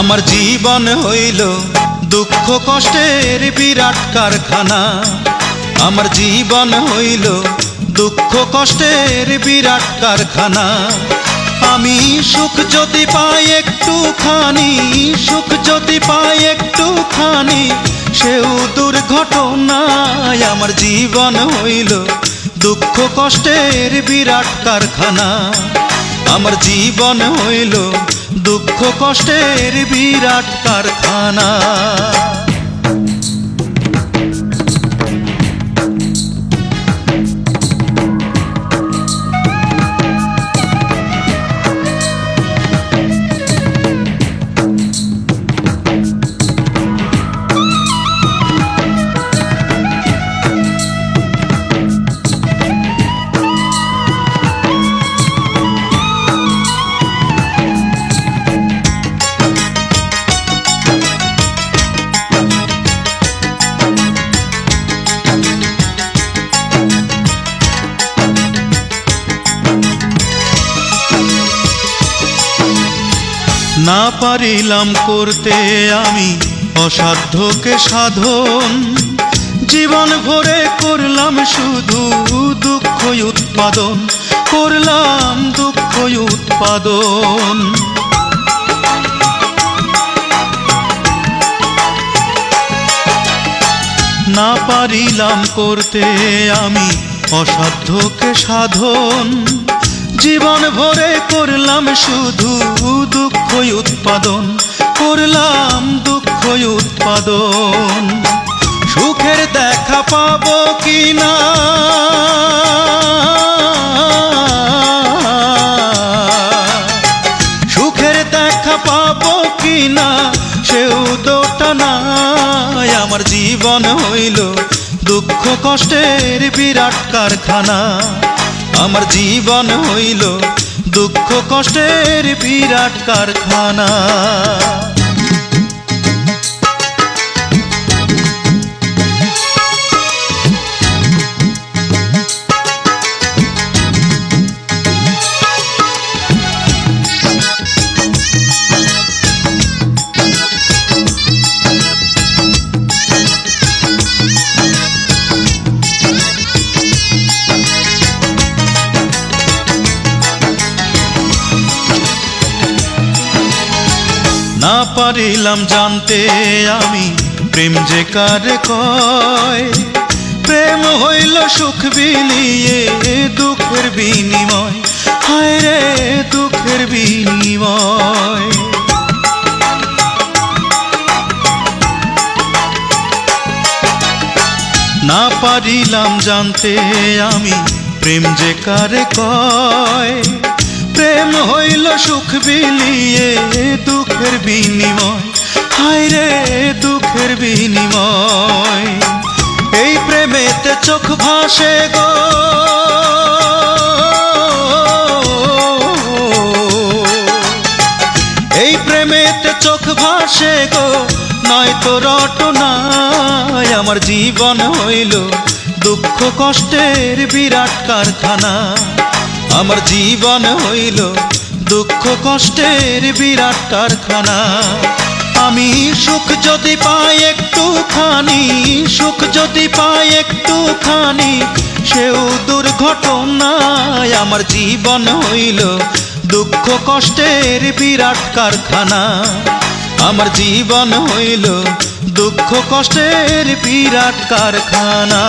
আমার জীবন হইল দুঃখ কষ্টের বিরাট কারখানা। আমার জীবন হইল দুঃখ কষ্টের বিরাট কারখানা। আমি সুখ যদি পাই একটুখানি, সুখ যদি পাই একটুখানি, সেও দুর্ঘটনায়। আমার জীবন হইল দুঃখ কষ্টের বিরাট কারখানা। আমার জীবন হইল দুঃখ কষ্টের বিরাট কারখানা। না পারিলাম করতে আমি অসাধ্যকে সাধন, জীবন ভরে করলাম শুধু দুঃখ উৎপাদন, করলাম দুঃখ উৎপাদন। না পারিলাম করতে আমি অসাধ্যকে সাধন, জীবন ভরে করলাম শুধু দুঃখ উৎপাদন, করলাম দুঃখ উৎপাদন। সুখের দেখা পাবো কিনা, সুখের দেখা পাবো কিনা, সেও দোটা নাই। আমার জীবন হইল দুঃখ কষ্টের বিরাট কারখানা। আমার জীবন হইল দুঃখ কষ্টের বিরাট কারখানা। না পারিলাম জানতে আমি প্রেম যে কারে কয়, প্রেম হইল সুখ বিলিয়ে দুঃখের বিনিময়, হায় রে দুঃখের বিনিময়। না পারিলাম জানতে আমি প্রেম যে কারে কয়, প্রেম হইল সুখ বিলিয়ে দুঃখের বিনিময়, হায় রে দুঃখের বিনিময়। এই প্রেমেতে চোখ ভাসে গো, এই প্রেমেতে চোখ ভাসে গো, নয়তো রটনায়। আমার জীবন হইল দুঃখ কষ্টের বিরাট কারখানা। আমার জীবন হইল দুঃখ কষ্টের বিরাট কারখানা। আমি সুখ যদি পাই একটুখানি, সুখ যদি পাই একটুখানি, সেও দুর্ঘটনায়। আমার জীবন হইল দুঃখ কষ্টের বিরাট কারখানা। আমার জীবন হইল দুঃখ কষ্টের বিরাট কারখানা।